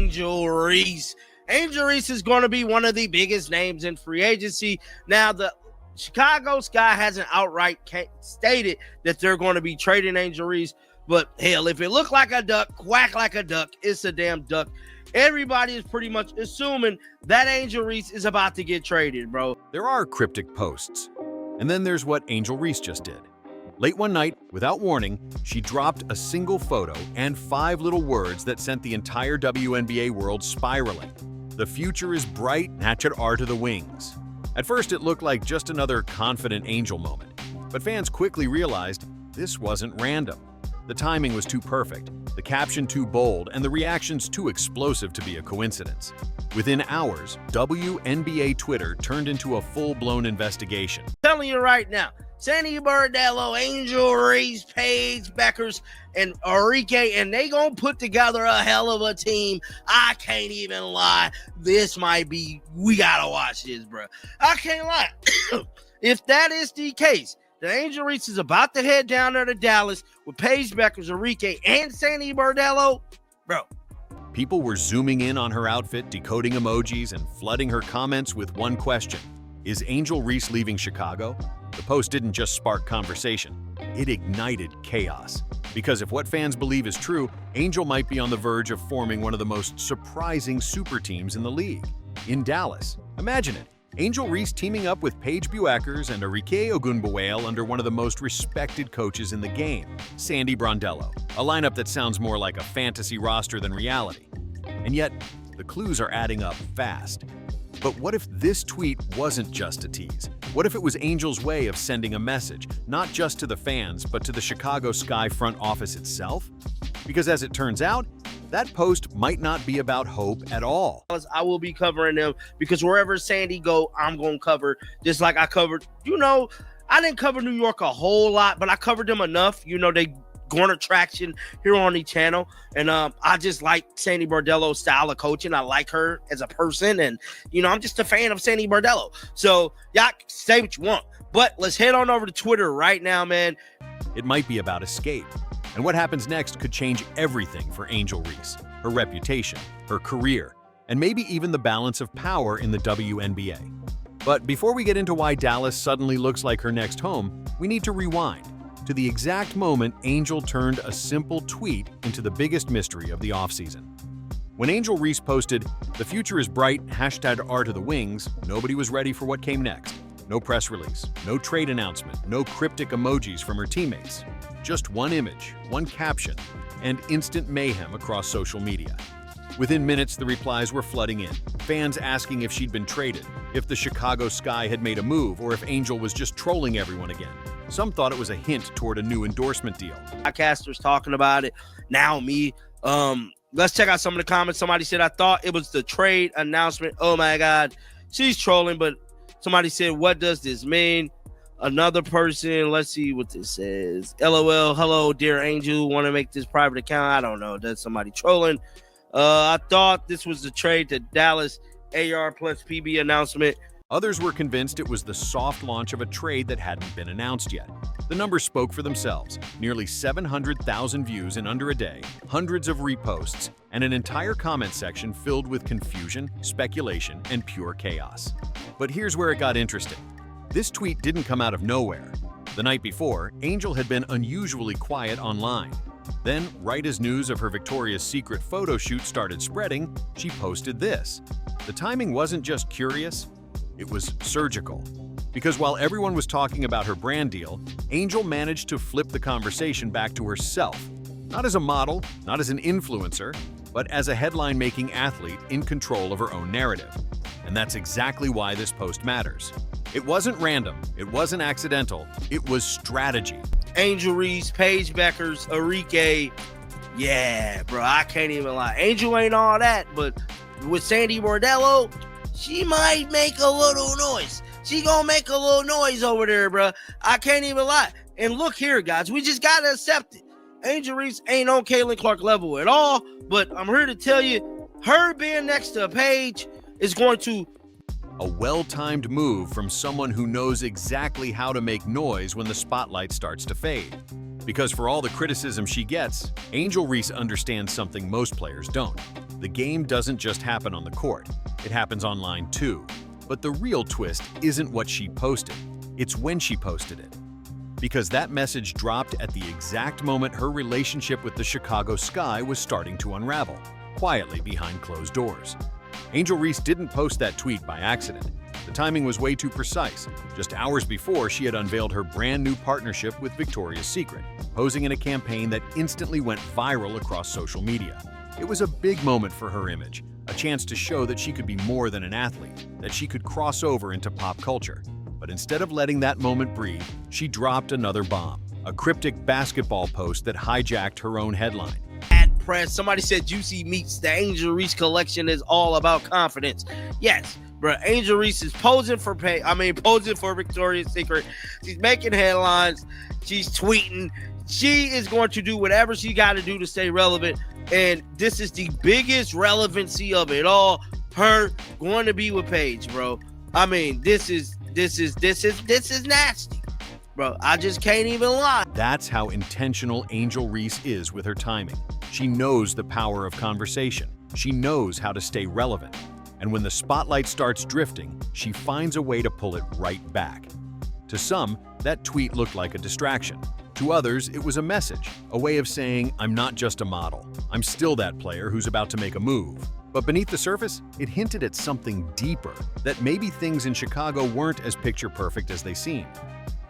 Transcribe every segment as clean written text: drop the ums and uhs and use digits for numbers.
Angel Reese. Angel Reese is going to be one of the biggest names in free agency. Now, the Chicago Sky hasn't outright stated that they're going to be trading Angel Reese, but hell, if it looked like a duck, quack like a duck, it's a damn duck. Everybody is pretty much assuming that Angel Reese is about to get traded, bro. There are cryptic posts, and then there's what Angel Reese just did. Late one night, without warning, she dropped a single photo and 5 little words that sent the entire WNBA world spiraling. The future is bright, hatchet are to the wings. At first, it looked like just another confident Angel moment, but fans quickly realized this wasn't random. The timing was too perfect, the caption too bold, and the reactions too explosive to be a coincidence. Within hours, WNBA Twitter turned into a full-blown investigation. I'm telling you right now, Sandy Brondello, Angel Reese, Paige, Bueckers, and Arike, and they gonna put together a hell of a team. I can't even lie. This might be, we gotta watch this, bro. I can't lie. If that is the case, the Angel Reese is about to head down there to Dallas with Paige, Bueckers, Arike, and Sandy Brondello, bro. People were zooming in on her outfit, decoding emojis, and flooding her comments with one question. Is Angel Reese leaving Chicago? The post didn't just spark conversation, it ignited chaos. Because if what fans believe is true, Angel might be on the verge of forming one of the most surprising super teams in the league. In Dallas, imagine it, Angel Reese teaming up with Paige Bueckers and Arike Ogunbowale under one of the most respected coaches in the game, Sandy Brondello, a lineup that sounds more like a fantasy roster than reality. And yet, the clues are adding up fast. But what if this tweet wasn't just a tease? What if it was Angel's way of sending a message, not just to the fans, but to the Chicago Sky front office itself? Because as it turns out, that post might not be about hope at all. I will be covering them because wherever Sandy go, I'm going to cover. Just like I covered, I didn't cover New York a whole lot, but I covered them enough. They garner traction here on the channel. And I just like Sandy Brondello's style of coaching. I like her as a person. And, I'm just a fan of Sandy Brondello. So y'all say what you want. But let's head on over to Twitter right now, man. It might be about escape. And what happens next could change everything for Angel Reese, her reputation, her career, and maybe even the balance of power in the WNBA. But before we get into why Dallas suddenly looks like her next home, we need to rewind to the exact moment Angel turned a simple tweet into the biggest mystery of the offseason. When Angel Reese posted, "The future is bright, hashtag R to the wings," nobody was ready for what came next. No press release, no trade announcement, no cryptic emojis from her teammates. Just one image, one caption, and instant mayhem across social media. Within minutes, the replies were flooding in. Fans asking if she'd been traded, if the Chicago Sky had made a move, or if Angel was just trolling everyone again. Some thought it was a hint toward a new endorsement deal. Podcasters talking about it. Now me. Let's check out some of the comments. Somebody said, I thought it was the trade announcement. Oh my God. She's trolling, but somebody said, what does this mean? Another person, let's see what this says. LOL, hello, dear Angel. Want to make this private account? I don't know. That's somebody trolling. I thought this was the trade to Dallas AR plus PB announcement. Others were convinced it was the soft launch of a trade that hadn't been announced yet. The numbers spoke for themselves. Nearly 700,000 views in under a day, hundreds of reposts, and an entire comment section filled with confusion, speculation, and pure chaos. But here's where it got interesting. This tweet didn't come out of nowhere. The night before, Angel had been unusually quiet online. Then, right as news of her Victoria's Secret photo shoot started spreading, she posted this. The timing wasn't just curious, it was surgical. Because while everyone was talking about her brand deal, Angel managed to flip the conversation back to herself. Not as a model, not as an influencer, but as a headline-making athlete in control of her own narrative. And that's exactly why this post matters. It wasn't random, it wasn't accidental, it was strategy. Angel Reese, Paige Bueckers, Arike. Yeah, bro, I can't even lie. Angel ain't all that, but with Sandy Brondello, she might make a little noise. She gonna make a little noise over there, bro. I can't even lie. And look here, guys, we just gotta accept it. Angel Reese ain't on Caitlin Clark level at all, but I'm here to tell you, her being next to Paige is going to... A well-timed move from someone who knows exactly how to make noise when the spotlight starts to fade. Because for all the criticism she gets, Angel Reese understands something most players don't. The game doesn't just happen on the court, it happens online too. But the real twist isn't what she posted, it's when she posted it. Because that message dropped at the exact moment her relationship with the Chicago Sky was starting to unravel, quietly behind closed doors. Angel Reese didn't post that tweet by accident. The timing was way too precise. Just hours before, she had unveiled her brand new partnership with Victoria's Secret, posing in a campaign that instantly went viral across social media. It was a big moment for her image, a chance to show that she could be more than an athlete, that she could cross over into pop culture. But instead of letting that moment breathe, she dropped another bomb, a cryptic basketball post that hijacked her own headline. At press, somebody said Juicy Meats, the Angel Reese collection is all about confidence. Yes, bro, Angel Reese is posing for posing for Victoria's Secret. She's making headlines. She's tweeting. She is going to do whatever she got to do to stay relevant. And this is the biggest relevancy of it all. Her going to be with Paige, bro. I mean, this is nasty, bro. I just can't even lie. That's how intentional Angel Reese is with her timing. She knows the power of conversation. She knows how to stay relevant. And when the spotlight starts drifting, she finds a way to pull it right back. To some, that tweet looked like a distraction. To others, it was a message, a way of saying, I'm not just a model. I'm still that player who's about to make a move. But beneath the surface, it hinted at something deeper, that maybe things in Chicago weren't as picture-perfect as they seemed.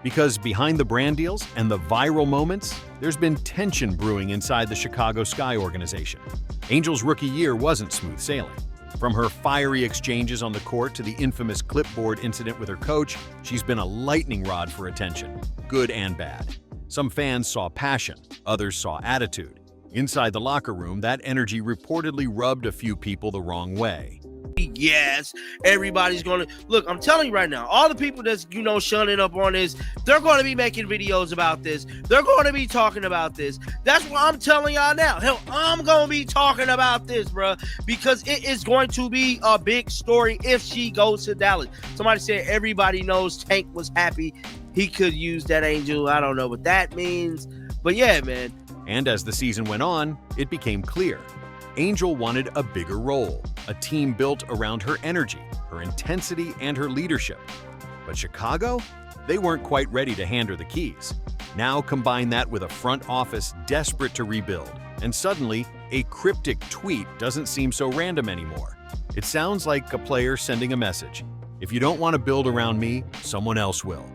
Because behind the brand deals and the viral moments, there's been tension brewing inside the Chicago Sky organization. Angel's rookie year wasn't smooth sailing. From her fiery exchanges on the court to the infamous clipboard incident with her coach, she's been a lightning rod for attention, good and bad. Some fans saw passion, others saw attitude. Inside the locker room, that energy reportedly rubbed a few people the wrong way. Yes, everybody's gonna look. I'm telling you right now, all the people that's shunning up on this, they're going to be making videos about this. They're going to be talking about this. That's what I'm telling y'all now. Hell, I'm gonna be talking about this, bro, because it is going to be a big story if she goes to Dallas. Somebody said everybody knows Tank was happy he could use that Angel. I don't know what that means, but yeah, man. And as the season went on, it became clear. Angel wanted a bigger role, a team built around her energy, her intensity, and her leadership. But Chicago? They weren't quite ready to hand her the keys. Now combine that with a front office desperate to rebuild, and suddenly, a cryptic tweet doesn't seem so random anymore. It sounds like a player sending a message. If you don't want to build around me, someone else will.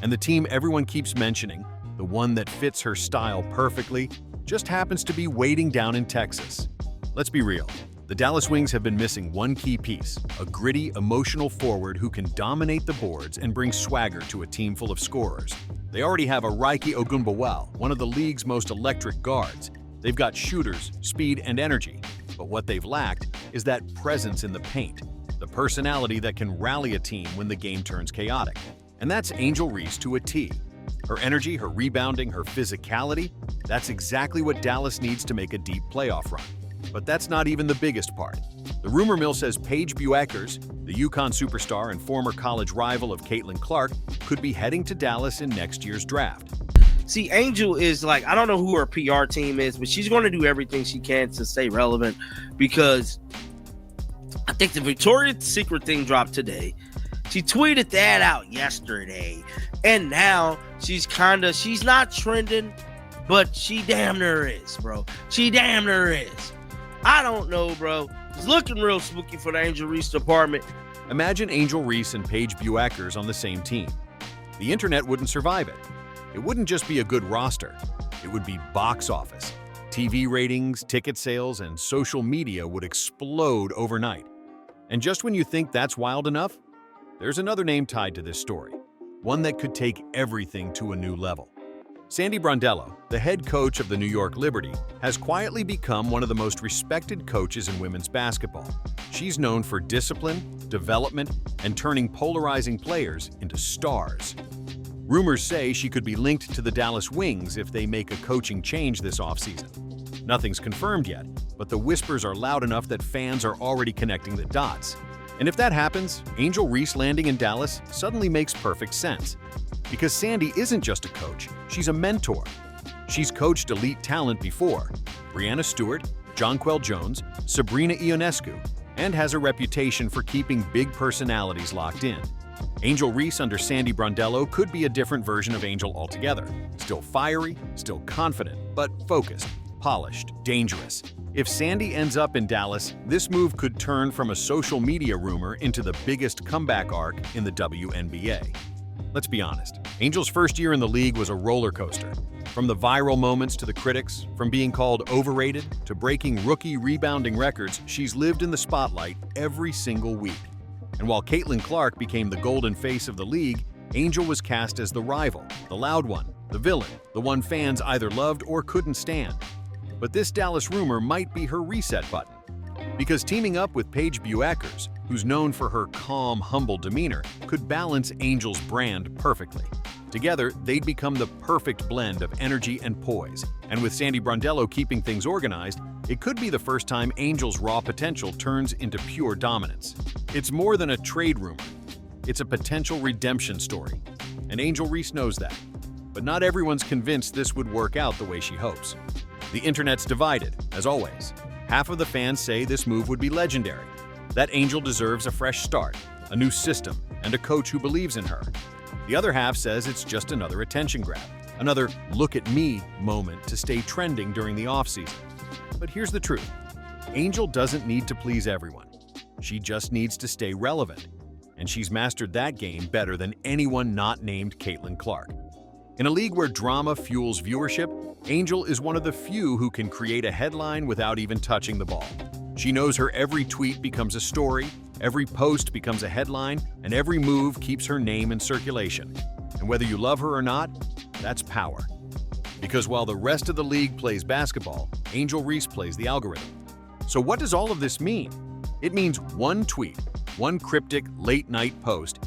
And the team everyone keeps mentioning, the one that fits her style perfectly, just happens to be waiting down in Texas. Let's be real. The Dallas Wings have been missing one key piece, a gritty, emotional forward who can dominate the boards and bring swagger to a team full of scorers. They already have Arike Ogunbowale, one of the league's most electric guards. They've got shooters, speed, and energy. But what they've lacked is that presence in the paint, the personality that can rally a team when the game turns chaotic. And that's Angel Reese to a T. Her energy, her rebounding, her physicality, that's exactly what Dallas needs to make a deep playoff run. But that's not even the biggest part. The rumor mill says Paige Bueckers, the UConn superstar and former college rival of Caitlin Clark, could be heading to Dallas in next year's draft. See, Angel is like, I don't know who her PR team is, but she's going to do everything she can to stay relevant, because I think the Victoria's Secret thing dropped today. She tweeted that out yesterday, and now she's not trending, but she damn near is, bro. She damn near is. I don't know, bro. It's looking real spooky for the Angel Reese department. Imagine Angel Reese and Paige Bueckers on the same team. The internet wouldn't survive it. It wouldn't just be a good roster. It would be box office. TV ratings, ticket sales, and social media would explode overnight. And just when you think that's wild enough, there's another name tied to this story, one that could take everything to a new level. Sandy Brondello, the head coach of the New York Liberty, has quietly become one of the most respected coaches in women's basketball. She's known for discipline, development, and turning polarizing players into stars. Rumors say she could be linked to the Dallas Wings if they make a coaching change this offseason. Nothing's confirmed yet, but the whispers are loud enough that fans are already connecting the dots. And if that happens, Angel Reese landing in Dallas suddenly makes perfect sense. Because Sandy isn't just a coach, she's a mentor. She's coached elite talent before: Breanna Stewart, Jonquel Jones, Sabrina Ionescu, and has a reputation for keeping big personalities locked in. Angel Reese under Sandy Brondello could be a different version of Angel altogether. Still fiery, still confident, but focused, polished, dangerous. If Sandy ends up in Dallas, this move could turn from a social media rumor into the biggest comeback arc in the WNBA. Let's be honest, Angel's first year in the league was a roller coaster. From the viral moments to the critics, from being called overrated to breaking rookie rebounding records, she's lived in the spotlight every single week. And while Caitlin Clark became the golden face of the league, Angel was cast as the rival, the loud one, the villain, the one fans either loved or couldn't stand. But this Dallas rumor might be her reset button. Because teaming up with Paige Bueckers, who's known for her calm, humble demeanor, could balance Angel's brand perfectly. Together, they'd become the perfect blend of energy and poise. And with Sandy Brondello keeping things organized, it could be the first time Angel's raw potential turns into pure dominance. It's more than a trade rumor. It's a potential redemption story. And Angel Reese knows that. But not everyone's convinced this would work out the way she hopes. The internet's divided, as always. Half of the fans say this move would be legendary, that Angel deserves a fresh start, a new system, and a coach who believes in her. The other half says it's just another attention grab, another look at me moment to stay trending during the offseason. But here's the truth. Angel doesn't need to please everyone. She just needs to stay relevant. And she's mastered that game better than anyone not named Caitlin Clark. In a league where drama fuels viewership, Angel is one of the few who can create a headline without even touching the ball. She knows her every tweet becomes a story, every post becomes a headline, and every move keeps her name in circulation. And whether you love her or not, that's power. Because while the rest of the league plays basketball, Angel Reese plays the algorithm. So what does all of this mean? It means one tweet, one cryptic late-night post,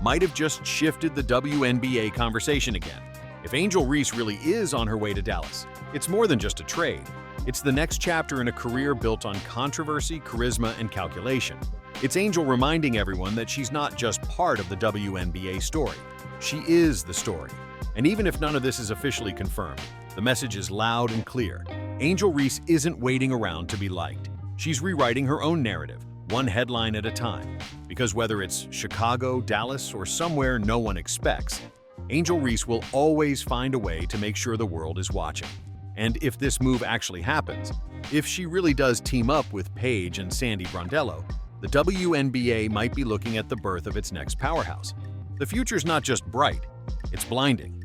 might have just shifted the WNBA conversation again. If Angel Reese really is on her way to Dallas, it's more than just a trade. It's the next chapter in a career built on controversy, charisma, and calculation. It's Angel reminding everyone that she's not just part of the WNBA story. She is the story. And even if none of this is officially confirmed, the message is loud and clear. Angel Reese isn't waiting around to be liked. She's rewriting her own narrative, one headline at a time. Because whether it's Chicago, Dallas, or somewhere no one expects, Angel Reese will always find a way to make sure the world is watching. And if this move actually happens, if she really does team up with Paige and Sandy Brondello, the WNBA might be looking at the birth of its next powerhouse. The future's not just bright, it's blinding.